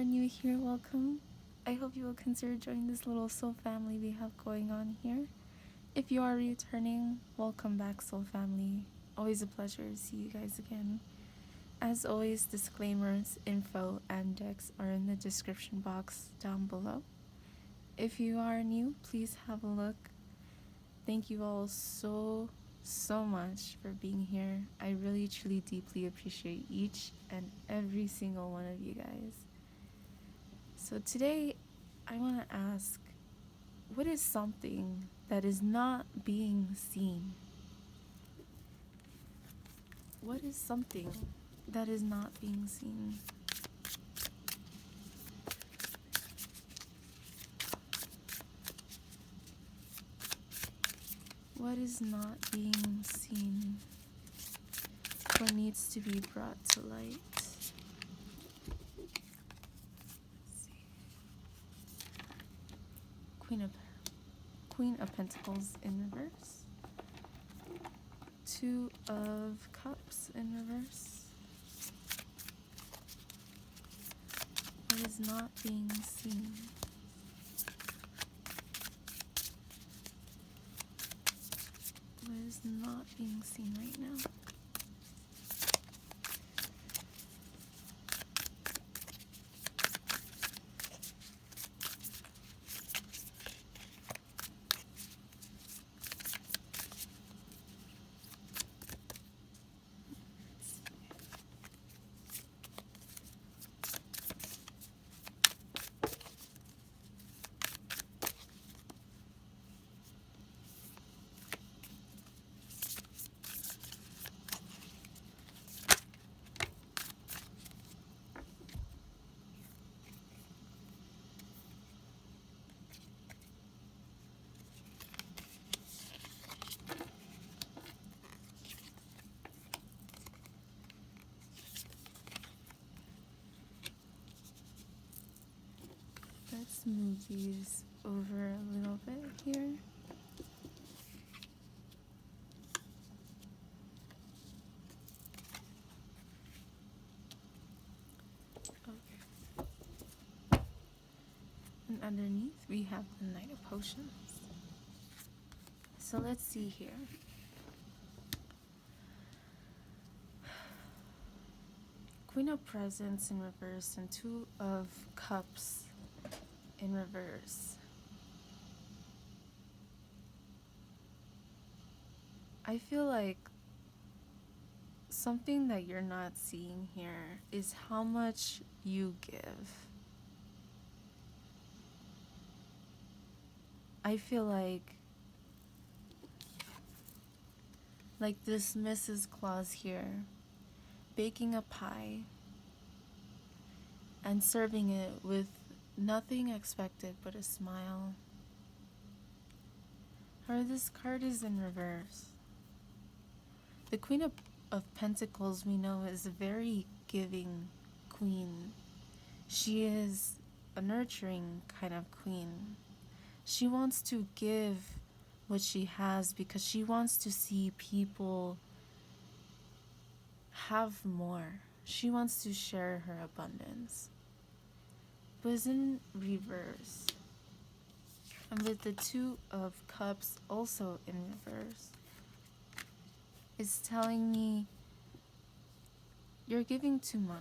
are new here, welcome. I hope you will consider joining this little soul family we have going on here. If you are returning, welcome back, soul family. Always a pleasure to see you guys again. As always, disclaimers, info, and decks are in the description box down below. If you are new, please have a look. Thank you all so much for being here. I really, truly, deeply appreciate each and every single one of you guys. So today, I want to ask, what is something that is not being seen? What is something that is not being seen? What is not being seen? What needs to be brought to light? Queen of Pentacles in reverse. Two of Cups in reverse. What is not being seen? What is not being seen right now? Let's move these over a little bit here. Okay. And underneath we have the Knight of Potions. So let's see here. Queen of Presents in reverse and Two of Cups in reverse. I feel like something that you're not seeing here is how much you give. I feel like this Mrs. Claus here, baking a pie and serving it with nothing expected but a smile. Or this card is in reverse. The Queen of Pentacles, we know, is a very giving queen. She is a nurturing kind of queen. She wants to give what she has because she wants to see people have more. She wants to share her abundance. But it's in reverse. And with the Two of Cups also in reverse, it's telling me you're giving too much.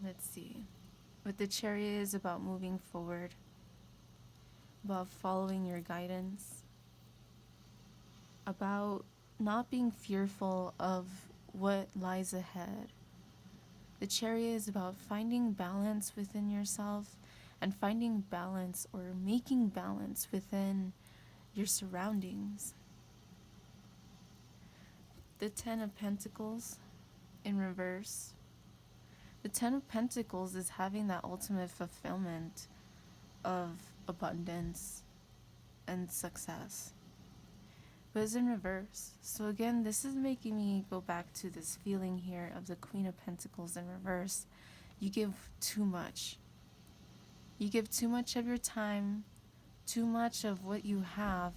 Let's see. With the Chariot is about moving forward, about following your guidance, about not being fearful of what lies ahead. The Chariot is about finding balance within yourself and finding balance or making balance within your surroundings. The Ten of Pentacles in reverse. The Ten of Pentacles is having that ultimate fulfillment of abundance and success. But it's in reverse. So again, this is making me go back to this feeling here of the Queen of Pentacles in reverse. You give too much. You give too much of your time, too much of what you have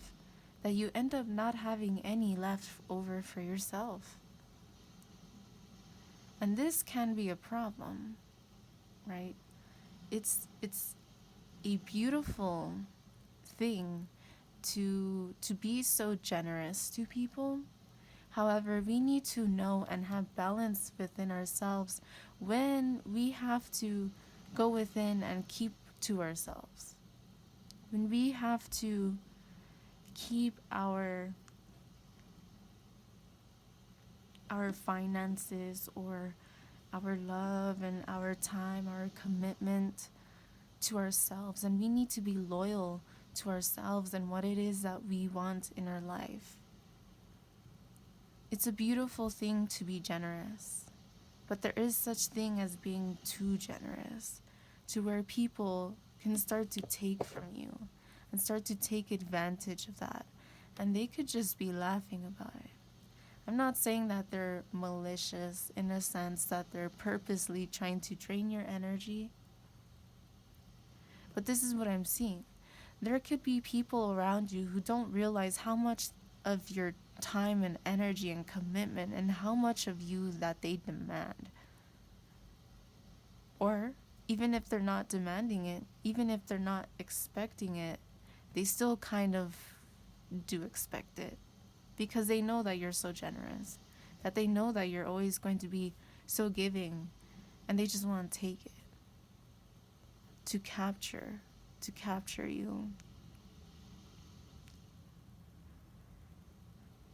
that you end up not having any left over for yourself. And this can be a problem, right? It's a beautiful thing to be so generous to people. However, we need to know and have balance within ourselves when we have to go within and keep to ourselves. When we have to keep our finances or our love and our time, our commitment to ourselves, and we need to be loyal to ourselves and what it is that we want in our life. It's a beautiful thing to be generous, but there is such thing as being too generous, to where people can start to take from you and start to take advantage of that, and they could just be laughing about it. I'm not saying that they're malicious in a sense that they're purposely trying to drain your energy, but this is what I'm seeing. There could be people around you who don't realize how much of your time and energy and commitment and how much of you that they demand. Or even if they're not demanding it, even if they're not expecting it, they still kind of do expect it, because they know that you're so generous, that they know that you're always going to be so giving, and they just want to take it to capture you.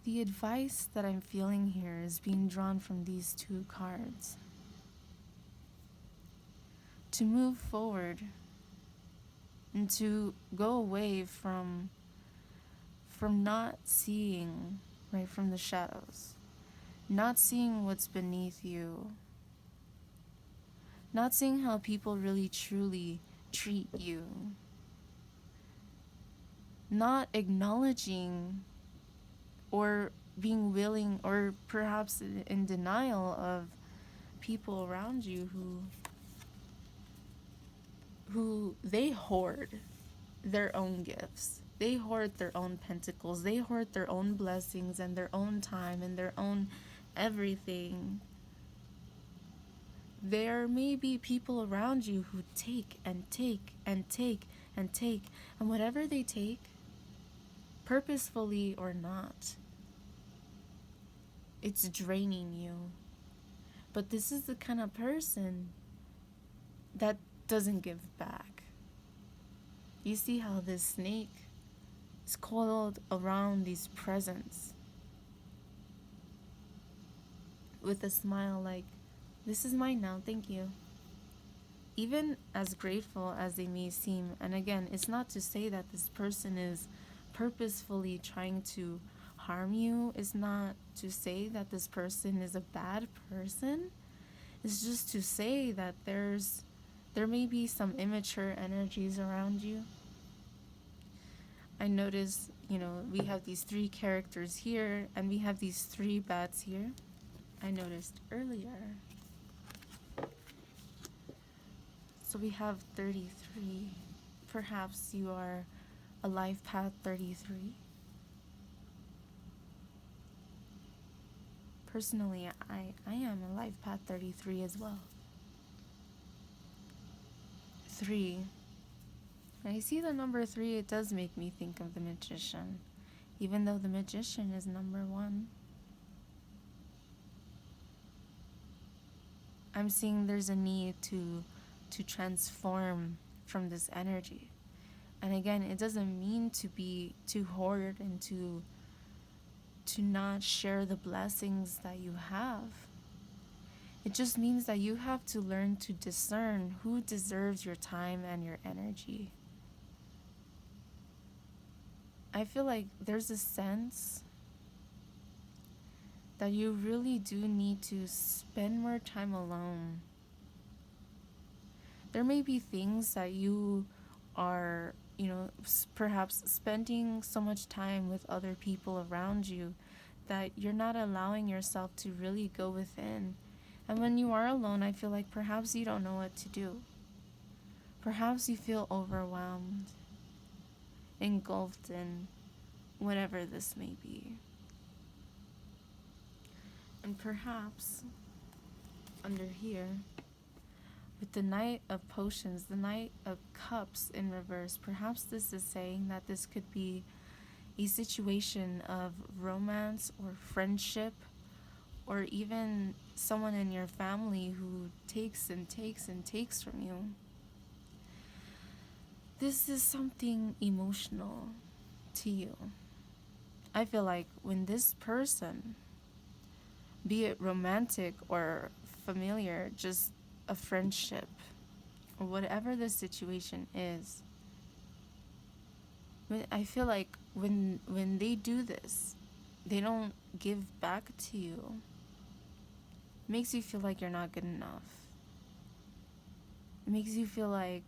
The advice that I'm feeling here is being drawn from these two cards. To move forward and to go away from not seeing, right, from the shadows, not seeing what's beneath you, not seeing how people really truly treat you, not acknowledging or being willing or perhaps in denial of people around you who they hoard their own gifts. They hoard their own pentacles. They hoard their own blessings and their own time and their own everything. There may be people around you who take and take and take and take, and whatever they take, purposefully or not, it's draining you. But this is the kind of person that doesn't give back. You see how this snake is coiled around these presents with a smile like, this is mine now, thank you. Even as grateful as they may seem, and again, it's not to say that this person is purposefully trying to harm you. It's not to say that this person is a bad person. It's just to say that there may be some immature energies around you. I notice, we have these three characters here, and we have these three bats here. I noticed earlier. So we have 33. Perhaps you are a life path 33. Personally, I am a life path 33 as well. 3. When I see the number 3, it does make me think of the Magician, even though the Magician is number 1. I'm seeing there's a need to transform from this energy. And again, it doesn't mean to hoard and to not share the blessings that you have. It just means that you have to learn to discern who deserves your time and your energy. I feel like there's a sense that you really do need to spend more time alone. There may be things that you are, perhaps spending so much time with other people around you that you're not allowing yourself to really go within. And when you are alone, I feel like perhaps you don't know what to do. Perhaps you feel overwhelmed, engulfed in whatever this may be. And perhaps under here, with the Knight of Potions, the Knight of Cups in reverse, perhaps this is saying that this could be a situation of romance or friendship, or even someone in your family who takes and takes and takes from you. This is something emotional to you. I feel like when this person, be it romantic or familiar, just a friendship, or whatever the situation is, I feel like when they do this, they don't give back to you. It makes you feel like you're not good enough. It makes you feel like,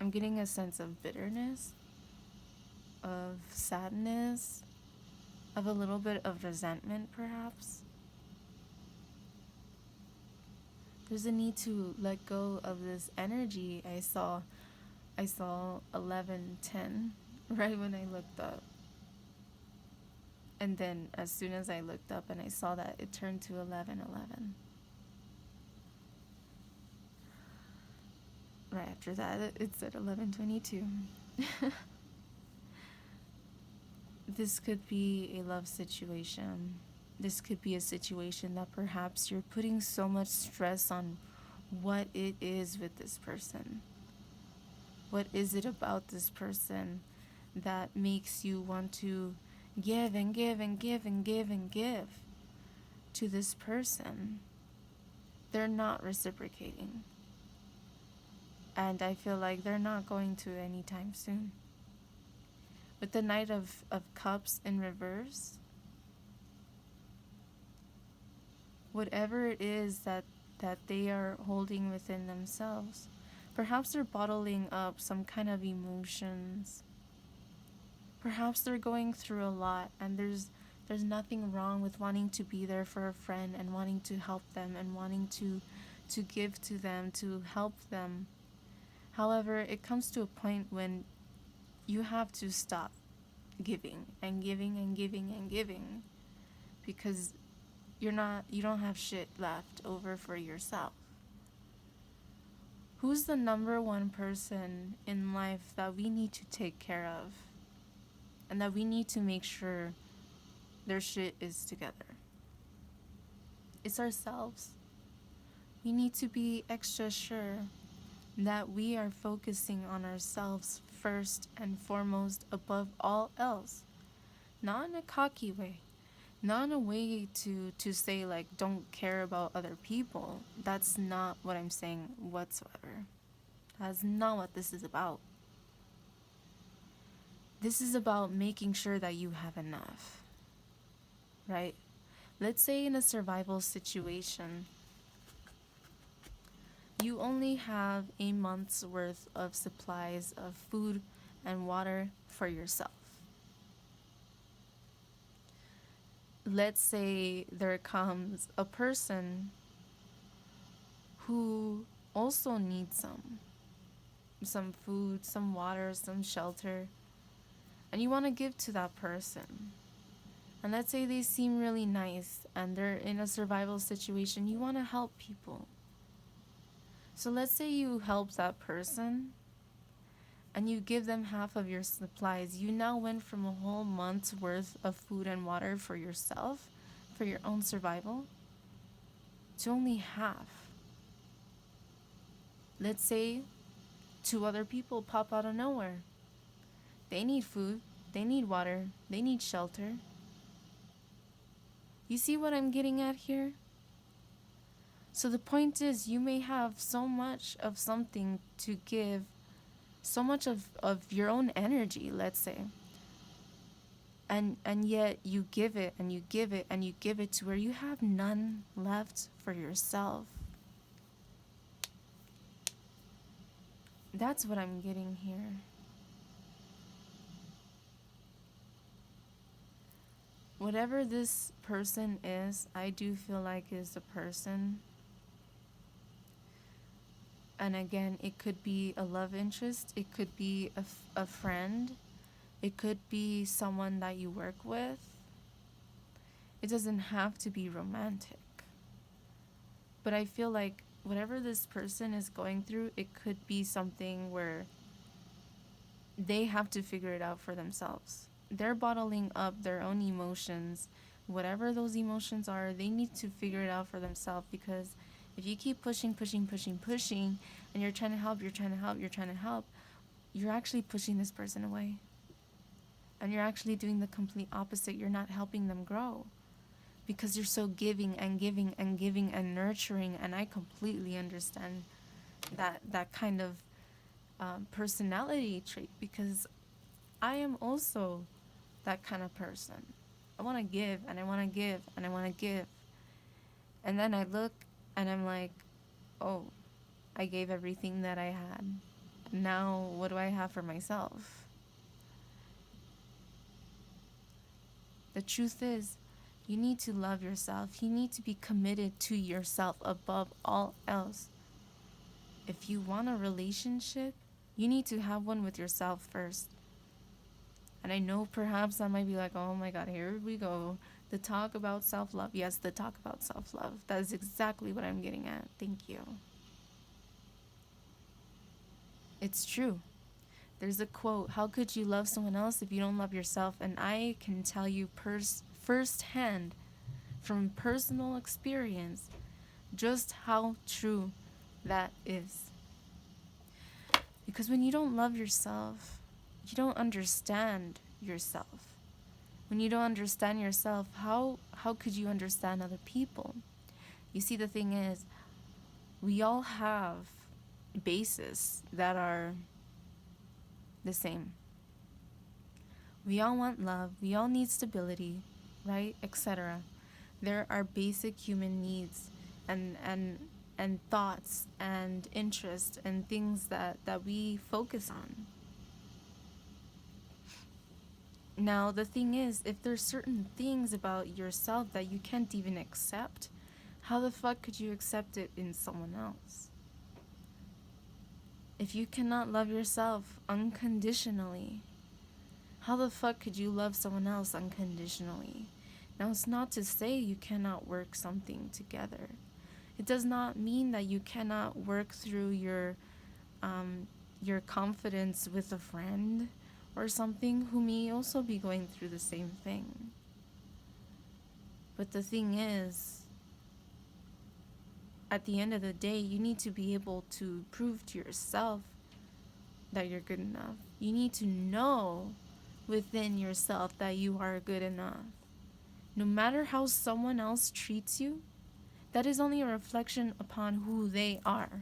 I'm getting a sense of bitterness, of sadness, of a little bit of resentment perhaps. There's a need to let go of this energy. I saw 11:10 right when I looked up. And then as soon as I looked up and I saw that, it turned to 11:11. Right after that, it said 11:22. This could be a love situation. This could be a situation that perhaps you're putting so much stress on what it is with this person. What is it about this person that makes you want to give and give and give and give and give to this person? They're not reciprocating. And I feel like they're not going to anytime soon. With the Knight of Cups in reverse, whatever it is that they are holding within themselves, perhaps they're bottling up some kind of emotions. Perhaps they're going through a lot, and there's nothing wrong with wanting to be there for a friend and wanting to help them and wanting to give to them, to help them. However, it comes to a point when you have to stop giving and giving and giving and giving, because you don't have shit left over for yourself. Who's the number one person in life that we need to take care of and that we need to make sure their shit is together? It's ourselves. We need to be extra sure that we are focusing on ourselves first and foremost above all else. Not in a cocky way. Not in a way to say like don't care about other people. That's not what I'm saying whatsoever. That's not what this is about. This is about making sure that you have enough. Right? Let's say in a survival situation, you only have a month's worth of supplies of food and water for yourself. Let's say there comes a person who also needs some food, some water, some shelter, and you want to give to that person. And let's say they seem really nice and they're in a survival situation. You want to help people. So let's say you help that person and you give them half of your supplies. You now went from a whole month's worth of food and water for yourself, for your own survival, to only half. Let's say 2 other people pop out of nowhere. They need food, they need water, they need shelter. You see what I'm getting at here? So the point is, you may have so much of something to give, so much of your own energy, let's say. And yet you give it and you give it and you give it to where you have none left for yourself. That's what I'm getting here. Whatever this person is, I do feel like is a person. And again, it could be a love interest, it could be a friend, It could be someone that you work with. It doesn't have to be romantic. But I feel like whatever this person is going through, it could be something where they have to figure it out for themselves. They're bottling up their own emotions. Whatever those emotions are, they need to figure it out for themselves, because if you keep pushing, and you're trying to help, you're actually pushing this person away. And you're actually doing the complete opposite. You're not helping them grow, because you're so giving and nurturing. And I completely understand that kind of personality trait, because I am also that kind of person. I want to give and I want to give and I want to give. And then I look and I'm like, oh, I gave everything that I had. Now what do I have for myself? The truth is, you need to love yourself. You need to be committed to yourself above all else. If you want a relationship, you need to have one with yourself first. And I know perhaps I might be like, oh my God, here we go. The talk about self-love. Yes, the talk about self-love. That is exactly what I'm getting at. Thank you. It's true. There's a quote, how could you love someone else if you don't love yourself? And I can tell you firsthand, from personal experience, just how true that is. Because when you don't love yourself, you don't understand yourself. When you don't understand yourself, how could you understand other people? You see, the thing is, we all have bases that are the same. We all want love, we all need stability, right? Etc. There are basic human needs and thoughts and interests and things that we focus on. Now, the thing is, if there's certain things about yourself that you can't even accept, how the fuck could you accept it in someone else? If you cannot love yourself unconditionally, how the fuck could you love someone else unconditionally? Now, it's not to say you cannot work something together. It does not mean that you cannot work through your confidence with a friend or something who may also be going through the same thing. But the thing is, at the end of the day, you need to be able to prove to yourself that you're good enough. You need to know within yourself that you are good enough. No matter how someone else treats you, that is only a reflection upon who they are.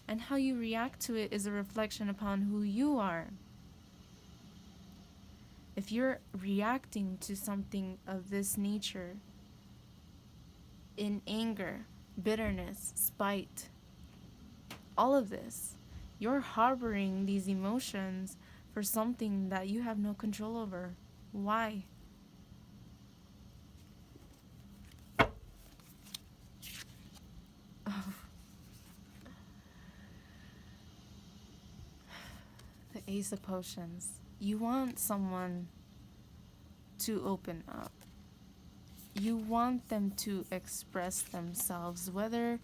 And how you react to it is a reflection upon who you are. If you're reacting to something of this nature in anger, bitterness, spite, all of this, you're harboring these emotions for something that you have no control over. Why? The Ace of Potions. You want someone to open up. You want them to express themselves, whether,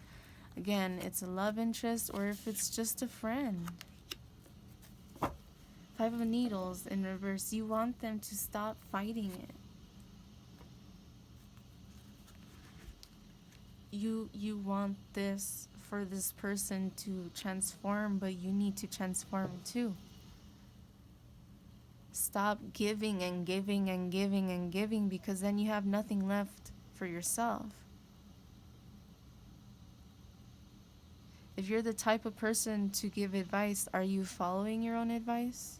again, it's a love interest or if it's just a friend. Five of Needles in reverse. You want them to stop fighting it. You want this for this person to transform, but you need to transform too. Stop giving and giving and giving and giving, because then you have nothing left for yourself. If you're the type of person to give advice, are you following your own advice?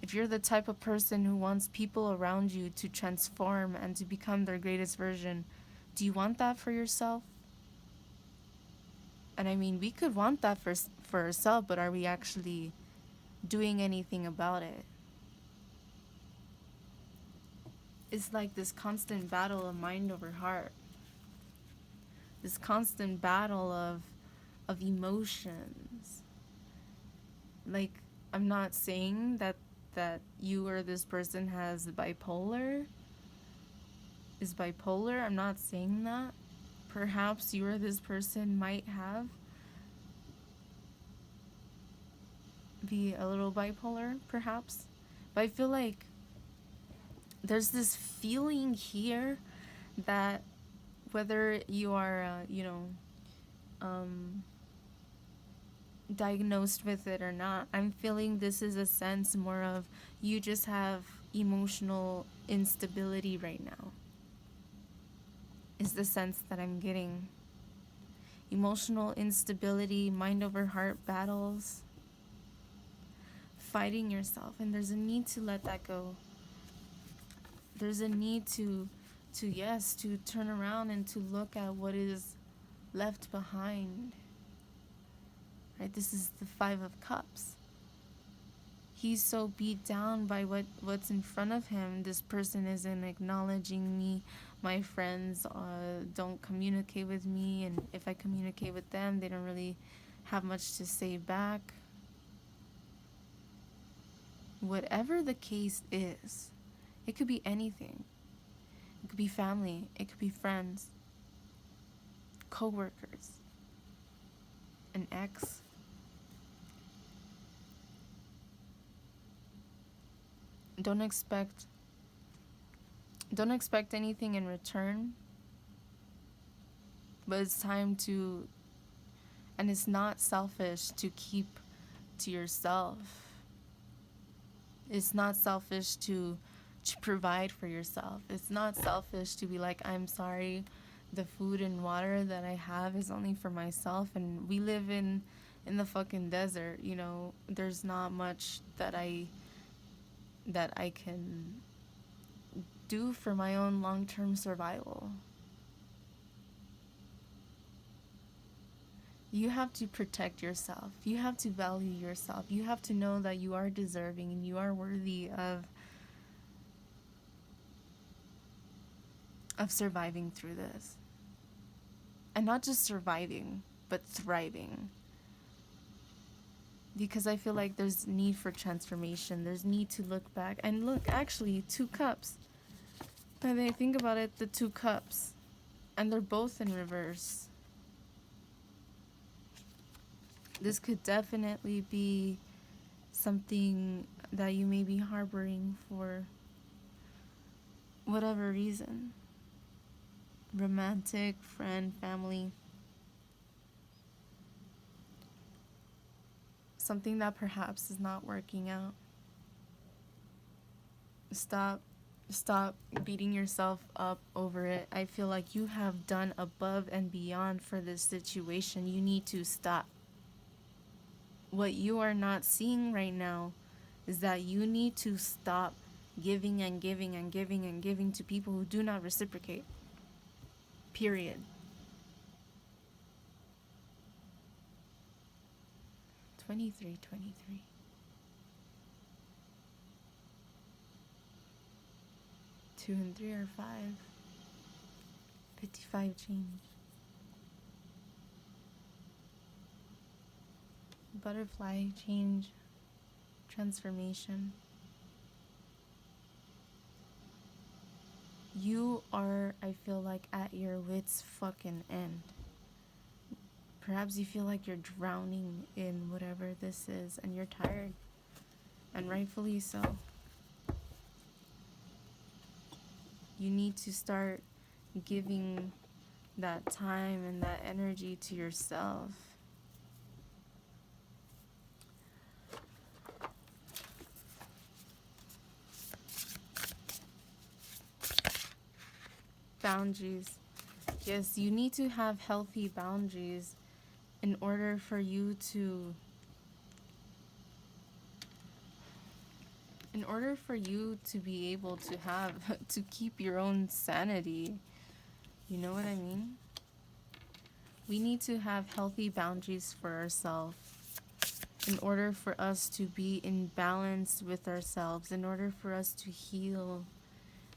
If you're the type of person who wants people around you to transform and to become their greatest version, do you want that for yourself? And I mean, we could want that for ourselves, but are we actually doing anything about it? It's like this constant battle of mind over heart. This constant battle of emotions. Like, I'm not saying that you or this person has is bipolar. I'm not saying that. Perhaps you or this person might be a little bipolar, perhaps. But I feel like there's this feeling here that whether you are, diagnosed with it or not, I'm feeling this is a sense more of you just have emotional instability right now, is the sense that I'm getting. Emotional instability, mind over heart battles, fighting yourself, and there's a need to let that go. There's a need to turn around and to look at what is left behind. Right? This is the 5 of Cups. He's so beat down by what's in front of him. This person isn't acknowledging me. My friends don't communicate with me, and if I communicate with them, they don't really have much to say back. Whatever the case is, it could be anything. It could be family, it could be friends, co-workers, an ex. Don't expect anything in return, but it's time to, and it's not selfish to keep to yourself. It's not selfish to provide for yourself. It's not selfish to be like, I'm sorry, the food and water that I have is only for myself, and we live in the fucking desert, there's not much that I can do for my own long-term survival. You have to protect yourself. You have to value yourself. You have to know that you are deserving and you are worthy of surviving through this. And not just surviving, but thriving. Because I feel like there's need for transformation. There's need to look back. And look, actually, 2 cups. When I think about it, the 2 cups. And they're both in reverse. This could definitely be something that you may be harboring for whatever reason. Romantic, friend, family. Something that perhaps is not working out. Stop beating yourself up over it. I feel like you have done above and beyond for this situation. You need to stop. What you are not seeing right now is that you need to stop giving and giving and giving and giving to people who do not reciprocate. Period. $23. 2 and 3 are 5. 55 change. Butterfly, change, transformation. You are, I feel like, at your wits' fucking end. Perhaps you feel like you're drowning in whatever this is and you're tired. And rightfully so. You need to start giving that time and that energy to yourself. Boundaries. Yes, you need to have healthy boundaries in order for you to be able to to keep your own sanity. You know what I mean? We need to have healthy boundaries for ourselves in order for us to be in balance with ourselves, in order for us to heal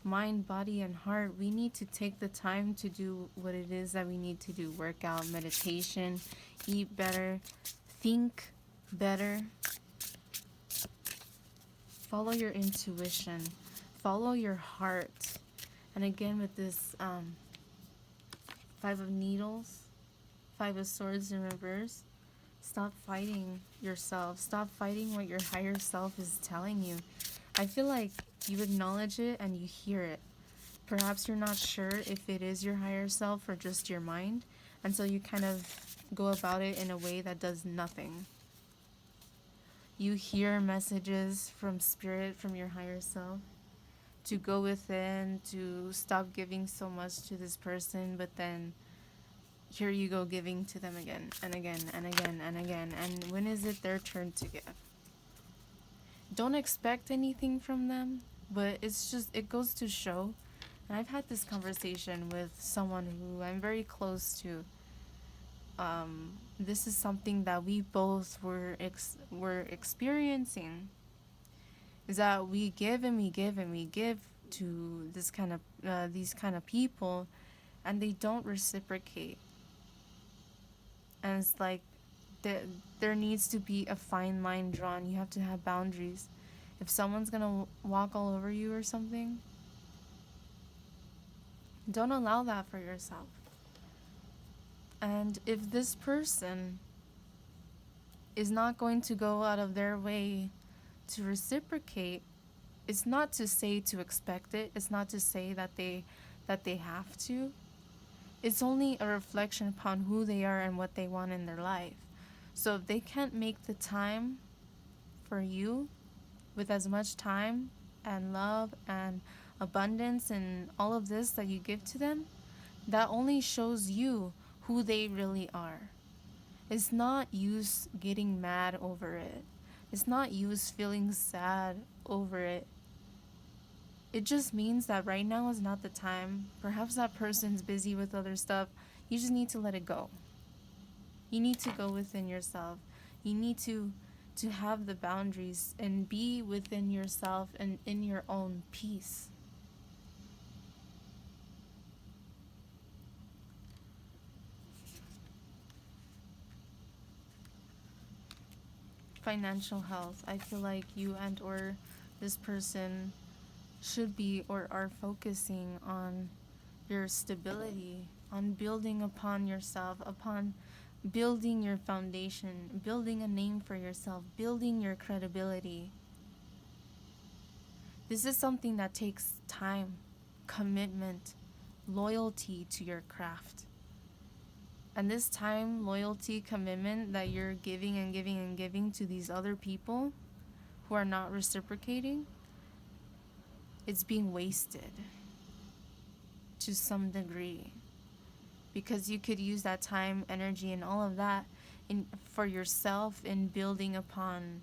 mind, body, and heart. We need to take the time to do what it is that we need to do. Workout, meditation, eat better, think better. Follow your intuition. Follow your heart. And again, with this 5 of Needles, 5 of Swords in reverse, stop fighting yourself. Stop fighting what your higher self is telling you. I feel like you acknowledge it and you hear it. Perhaps you're not sure if it is your higher self or just your mind. And so you kind of go about it in a way that does nothing. You hear messages from spirit, from your higher self, to go within, to stop giving so much to this person, but then here you go giving to them again and again and again and again. And when is it their turn to give? Don't expect anything from them, but it's just, it goes to show. And I've had this conversation with someone who I'm very close to. This is something that we both were experiencing. Is that we give and we give and we give to this kind of these kind of people, and they don't reciprocate. And it's like there needs to be a fine line drawn. You have to have boundaries. If someone's gonna walk all over you or something, don't allow that for yourself. And if this person is not going to go out of their way to reciprocate, it's not to say to expect it. It's not to say that they have to. It's only a reflection upon who they are and what they want in their life. So if they can't make the time for you with as much time and love and abundance and all of this that you give to them, that only shows you who they really are. It's not you getting mad over it. It's not you feeling sad over it. It just means that right now is not the time. Perhaps that person's busy with other stuff. You just need to let it go. You need to go within yourself. You need to have the boundaries and be within yourself and in your own peace. Financial health. I feel like you and or this person should be or are focusing on your stability, on building upon yourself, upon building your foundation, building a name for yourself, building your credibility. This is something that takes time, commitment, loyalty to your craft. And this time, loyalty, commitment that you're giving and giving and giving to these other people who are not reciprocating, it's being wasted to some degree. Because you could use that time, energy, and all of that for yourself in building upon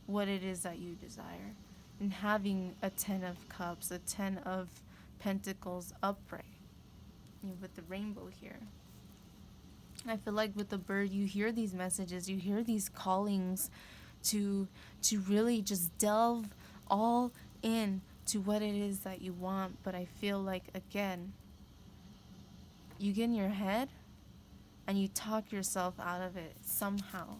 what it is that you desire. And having a 10 of Cups, a 10 of Pentacles upright, with the rainbow here. I feel like with the bird, you hear these messages, you hear these callings to really just delve all in to what it is that you want. But I feel like, again, you get in your head and you talk yourself out of it somehow,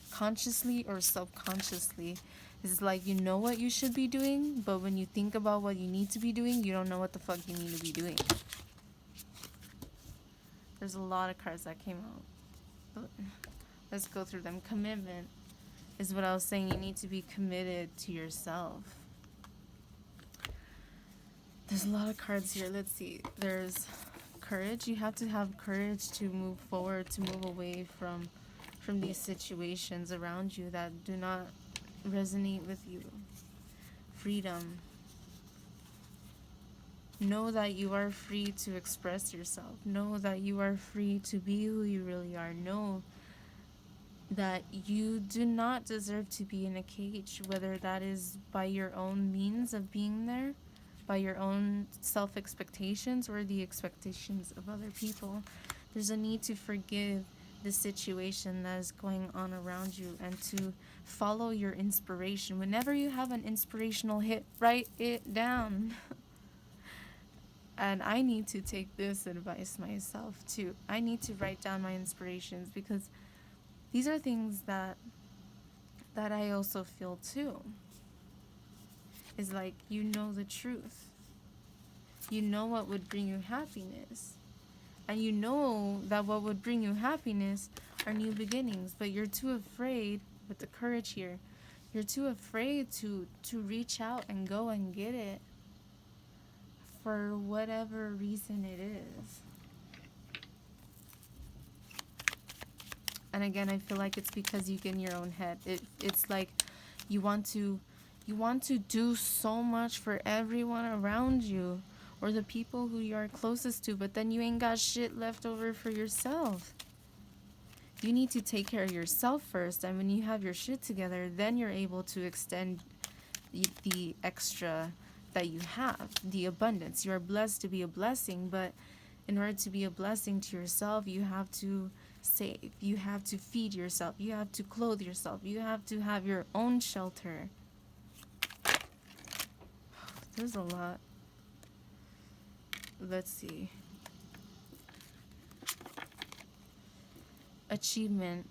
consciously or subconsciously. It's like you know what you should be doing, but when you think about what you need to be doing, you don't know what the fuck you need to be doing. There's a lot of cards that came out, but let's go through them. Commitment is what I was saying. You need to be committed to yourself. There's a lot of cards here. Let's see. There's courage. You have to have courage to move forward, to move away from these situations around you that do not resonate with you. Freedom. Know that you are free to express yourself. Know that you are free to be who you really are. Know that you do not deserve to be in a cage, whether that is by your own means of being there, by your own self-expectations, or the expectations of other people. There's a need to forgive the situation that is going on around you and to follow your inspiration. Whenever you have an inspirational hit, write it down. And I need to take this advice myself too. I need to write down my inspirations, because these are things that I also feel too. is like, you know the truth. You know what would bring you happiness. And you know that what would bring you happiness are new beginnings. But you're too afraid, with the courage here, you're too afraid to reach out and go and get it for whatever reason it is. And again, I feel like it's because you get in your own head. It's like you want to do so much for everyone around you or the people who you are closest to, but then you ain't got shit left over for yourself. You need to take care of yourself first, and when you have your shit together, then you're able to extend the extra that you have, the abundance. You are blessed to be a blessing, but in order to be a blessing to yourself, you have to save, you have to feed yourself, you have to clothe yourself, you have to have your own shelter. There's a lot. Let's see. Achievement.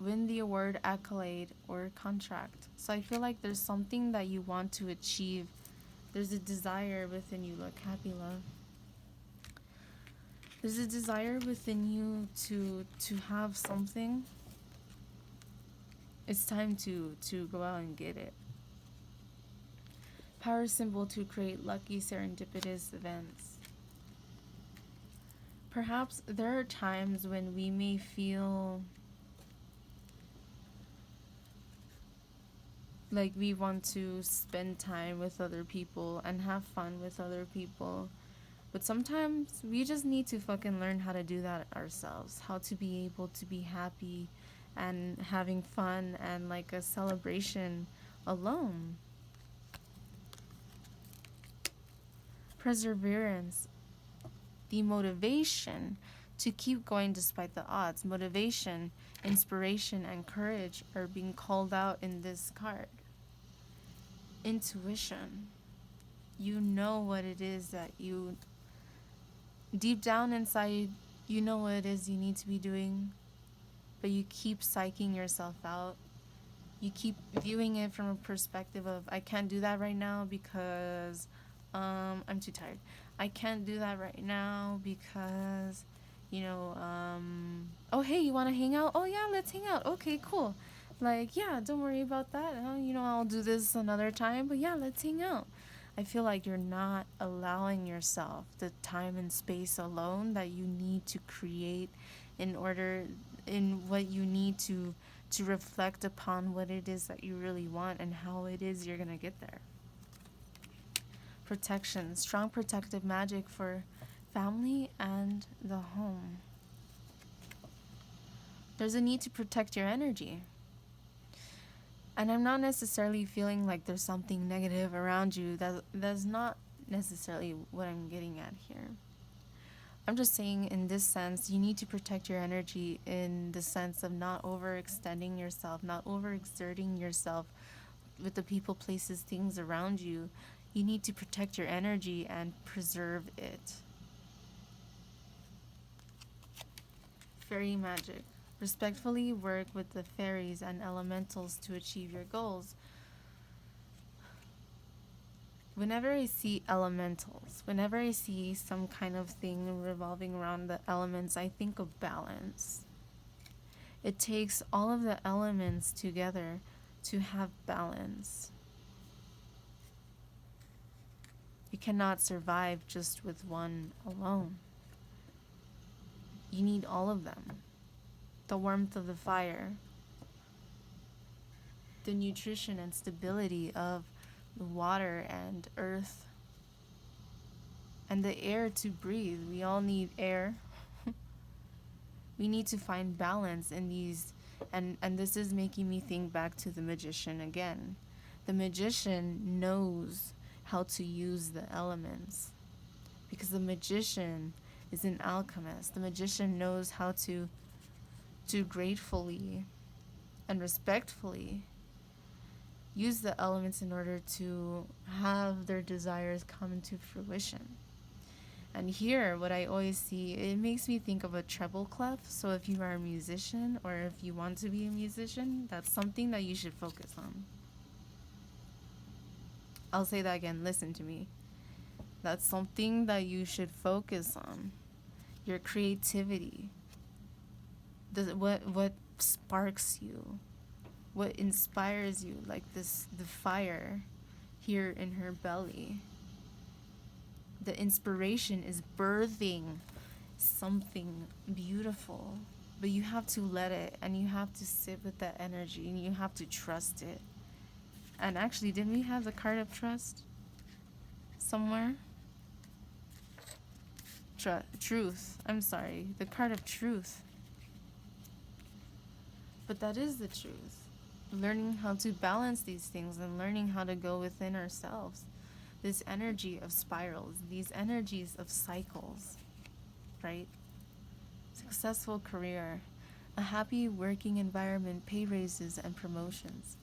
Win the award, accolade, or contract. So I feel like there's something that you want to achieve. There's a desire within you. Look, happy love. There's a desire within you to have something. It's time to go out and get it. Power symbol to create lucky serendipitous events. Perhaps there are times when we may feel like we want to spend time with other people and have fun with other people. But sometimes we just need to fucking learn how to do that ourselves. How to be able to be happy and having fun and like a celebration alone. Perseverance. The motivation to keep going despite the odds. Motivation, inspiration, and courage are being called out in this card. Intuition. You know what it is that you, deep down inside, you know what it is you need to be doing, but you keep psyching yourself out. You keep viewing it from a perspective of, I can't do that right now because I'm too tired. I can't do that right now because, oh, hey, you want to hang out? Oh, yeah, let's hang out. Okay, cool. Like, yeah, don't worry about that. I'll do this another time, but yeah, let's hang out. I feel like you're not allowing yourself the time and space alone that you need to create in what you need to reflect upon what it is that you really want and how it is you're going to get there. Protection, strong protective magic for family and the home. There's a need to protect your energy. And I'm not necessarily feeling like there's something negative around you. That's not necessarily what I'm getting at here. I'm just saying in this sense, you need to protect your energy in the sense of not overextending yourself, not overexerting yourself with the people, places, things around you. You need to protect your energy and preserve it. Fairy magic. Respectfully work with the fairies and elementals to achieve your goals. Whenever I see elementals, whenever I see some kind of thing revolving around the elements, I think of balance. It takes all of the elements together to have balance. You cannot survive just with one alone. You need all of them. The warmth of the fire, the nutrition and stability of the water and earth, and the air to breathe. We all need air. We need to find balance in these, and this is making me think back to the magician again. The magician knows how to use the elements because the magician is an alchemist. The magician knows how to gratefully and respectfully use the elements in order to have their desires come into fruition. And here, what I always see, it makes me think of a treble clef. So if you are a musician or if you want to be a musician, that's something that you should focus on. I'll say that again. Listen to me. That's something that you should focus on. Your creativity. What sparks you? What inspires you? Like the fire here in her belly. The inspiration is birthing something beautiful. But you have to let it, and you have to sit with that energy, and you have to trust it. And actually, didn't we have the card of trust somewhere? Truth. I'm sorry. The card of truth. But that is the truth. Learning how to balance these things and learning how to go within ourselves. This energy of spirals, these energies of cycles, right? Successful career, a happy working environment, pay raises and promotions.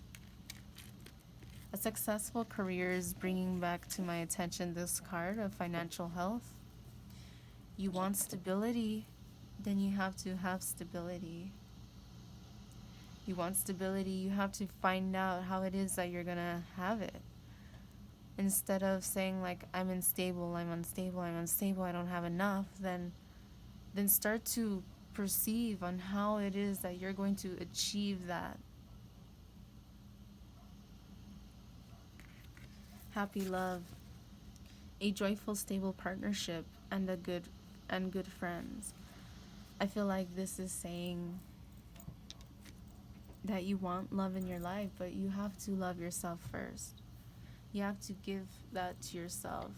A successful career is bringing back to my attention this card of financial health. You want stability, then you have to have stability. You want stability, you have to find out how it is that you're gonna have it. Instead of saying like, I'm unstable, I don't have enough, then start to perceive on how it is that you're going to achieve that. Happy love, a joyful, stable partnership, and good friends. I feel like this is saying that you want love in your life, but you have to love yourself first. You have to give that to yourself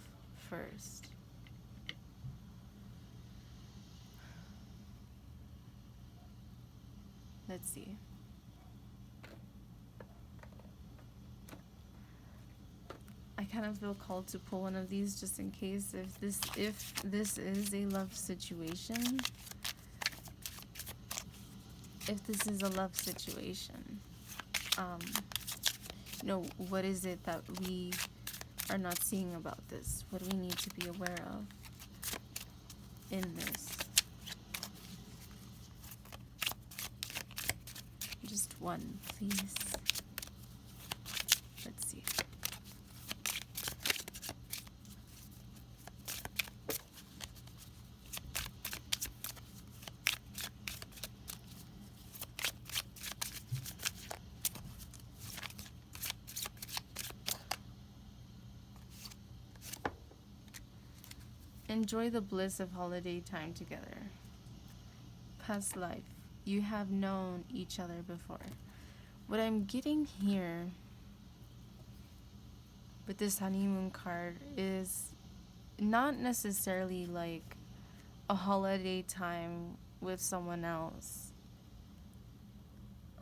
first. Let's see. I kind of feel called to pull one of these just in case if this is a love situation. If this is a love situation, what is it that we are not seeing about this? What do we need to be aware of in this? Just one, please. Let's see. Enjoy the bliss of holiday time together. Past life. You have known each other before. What I'm getting here with this honeymoon card is not necessarily like a holiday time with someone else.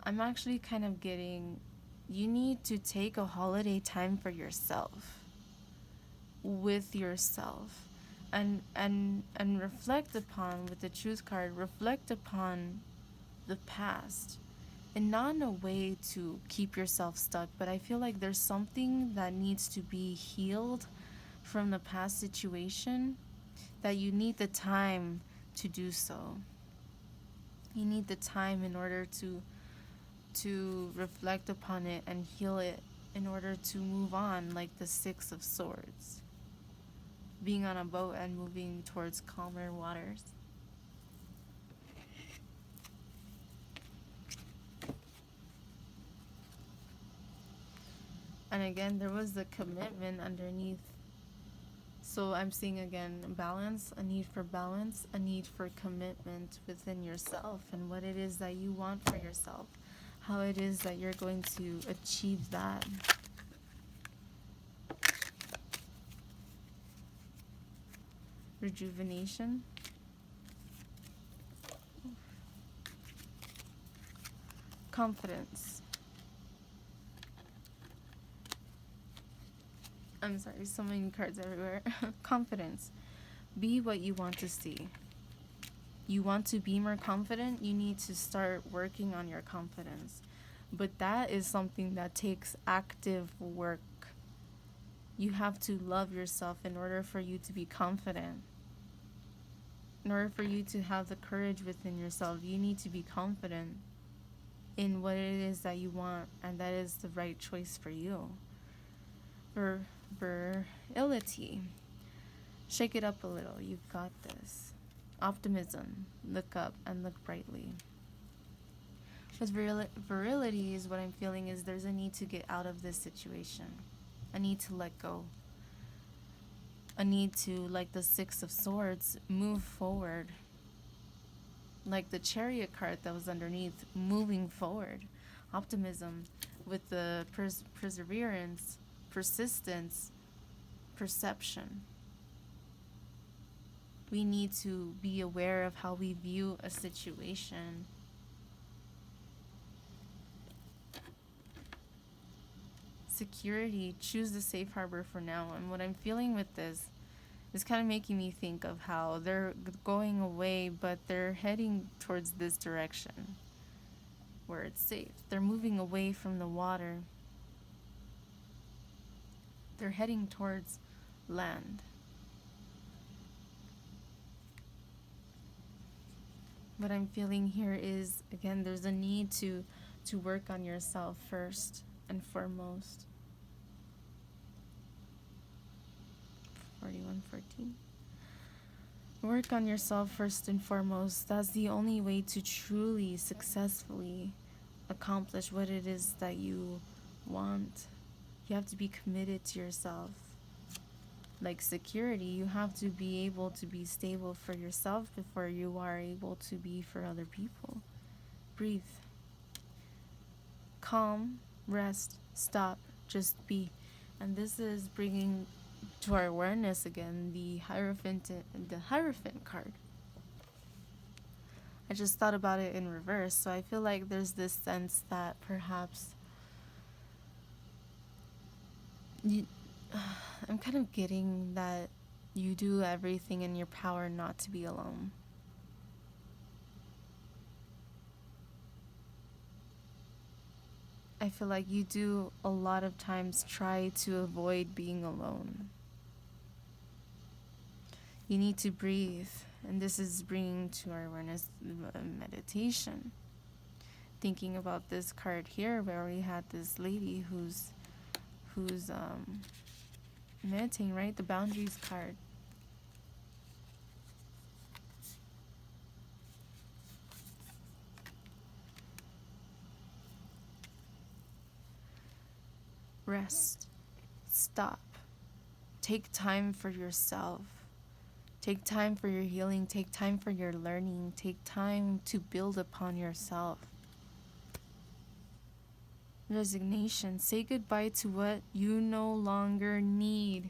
I'm actually kind of getting, you need to take a holiday time for yourself, with yourself. And reflect upon, with the truth card, reflect upon the past, and not in a way to keep yourself stuck, but I feel like there's something that needs to be healed from the past situation, that you need the time to do so. You need the time in order to reflect upon it and heal it, in order to move on, like the Six of Swords. Being on a boat and moving towards calmer waters. And again, there was the commitment underneath. So I'm seeing again balance, a need for balance, a need for commitment within yourself, and what it is that you want for yourself, how it is that you're going to achieve that. Rejuvenation. Confidence. I'm sorry, so many cards everywhere. Confidence. Be what you want to see. You want to be more confident, you need to start working on your confidence. But that is something that takes active work. You have to love yourself in order for you to be confident. In order for you to have the courage within yourself, you need to be confident in what it is that you want, and that is the right choice for you. For virility. Shake it up a little. You've got this. Optimism. Look up and look brightly. With virility is what I'm feeling is there's a need to get out of this situation. A need to let go. A need to, like the Six of Swords, move forward. Like the Chariot card that was underneath, moving forward. Optimism with the perseverance, persistence, perception. We need to be aware of how we view a situation. Security, choose the safe harbor for now. And what I'm feeling with this is kind of making me think of how they're going away, but they're heading towards this direction where it's safe. They're moving away from the water. They're heading towards land. What I'm feeling here is, again, there's a need to work on yourself first and foremost. 4114. Work on yourself first and foremost. That's the only way to truly successfully accomplish what it is that you want. You have to be committed to yourself. Like security, you have to be able to be stable for yourself before you are able to be for other people. Breathe. Calm, rest, stop, just be. And this is bringing to our awareness again the Hierophant card. I just thought about it in reverse, so I feel like there's this sense that perhaps I'm kind of getting that you do everything in your power not to be alone. I feel like you do a lot of times try to avoid being alone. You need to breathe, and this is bringing to our awareness meditation. Thinking about this card here where we had this lady who's meditating, right? The boundaries card. Rest. Stop. Take time for yourself. Take time for your healing. Take time for your learning. Take time to build upon yourself. Resignation. Say goodbye to what you no longer need.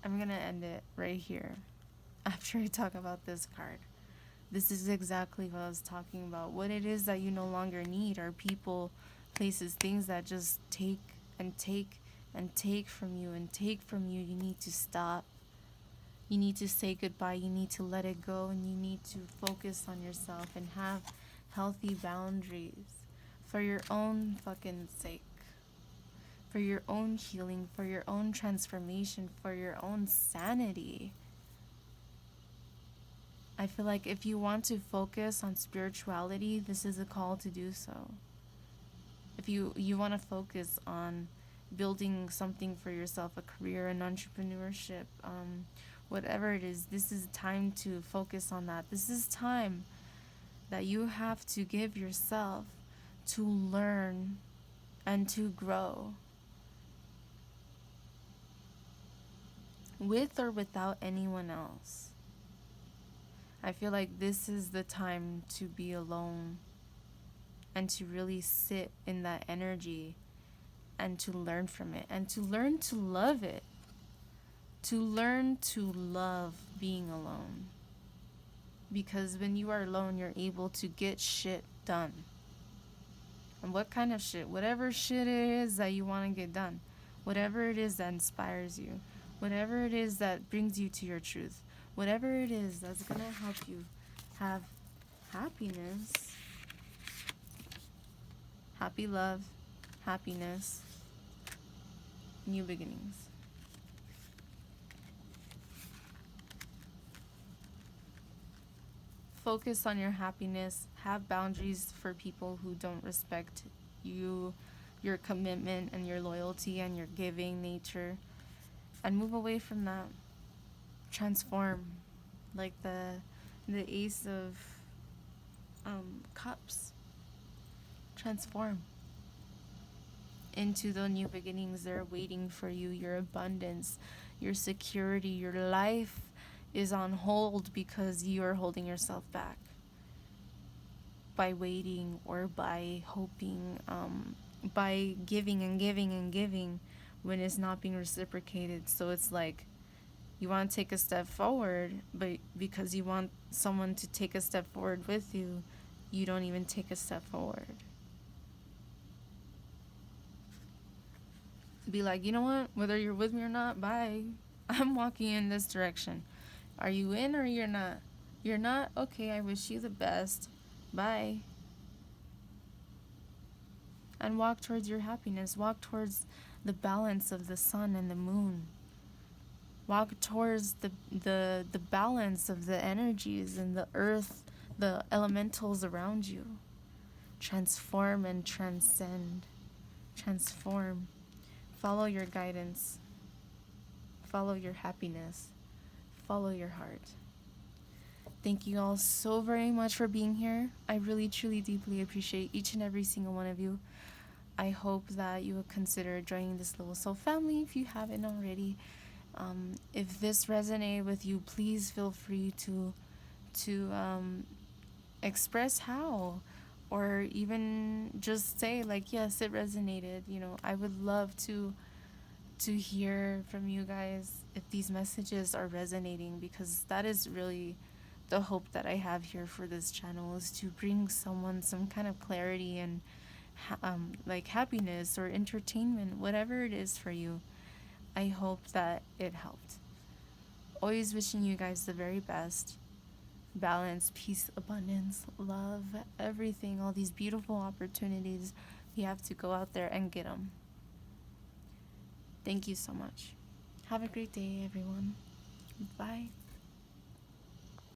I'm going to end it right here after I talk about this card. This is exactly what I was talking about. What it is that you no longer need are people, places, things that just take and take and take from you and take from you. You need to stop. You need to say goodbye. You need to let it go, and you need to focus on yourself and have healthy boundaries for your own fucking sake, for your own healing, for your own transformation, for your own sanity. I feel like if you want to focus on spirituality, this is a call to do so. If you want to focus on building something for yourself, a career, an entrepreneurship, whatever it is, this is time to focus on that. This is time that you have to give yourself to learn and to grow. With or without anyone else. I feel like this is the time to be alone and to really sit in that energy and to learn from it and to learn to love it. To learn to love being alone. Because when you are alone, you're able to get shit done. And what kind of shit? Whatever shit it is that you want to get done. Whatever it is that inspires you. Whatever it is that brings you to your truth. Whatever it is that's going to help you have happiness. Happy love. Happiness. New beginnings. Focus on your happiness. Have boundaries for people who don't respect you. your commitment and your loyalty and your giving nature, and move away from that. Transform, like the Ace of Cups. Transform into the new beginnings that are waiting for you, your abundance, your security. Your life is on hold because you are holding yourself back by waiting or by hoping, by giving and giving and giving when it's not being reciprocated. So it's like you want to take a step forward, but because you want someone to take a step forward with you, you don't even take a step forward. Be like, you know what? Whether you're with me or not, bye. I'm walking in this direction. Are you in or you're not? You're not? Okay, I wish you the best. Bye. And walk towards your happiness. Walk towards the balance of the sun and the moon. Walk towards the balance of the energies and the earth, the elementals around you. Transform and transcend. Transform. Follow your guidance. Follow your happiness. Follow your heart. Thank you all so very much for being here. I really, truly, deeply appreciate each and every single one of you. I hope that you will consider joining this little soul family if you haven't already. If this resonated with you, please feel free to express how, or even just say like, yes, it resonated. You know, I would love to hear from you guys if these messages are resonating, because that is really the hope that I have here for this channel, is to bring someone some kind of clarity and like happiness or entertainment, whatever it is for you. I hope that it helped. Always wishing you guys the very best. Balance, peace, abundance, love, everything, all these beautiful opportunities. You have to go out there and get them. Thank you so much. Have a great day, everyone. Bye.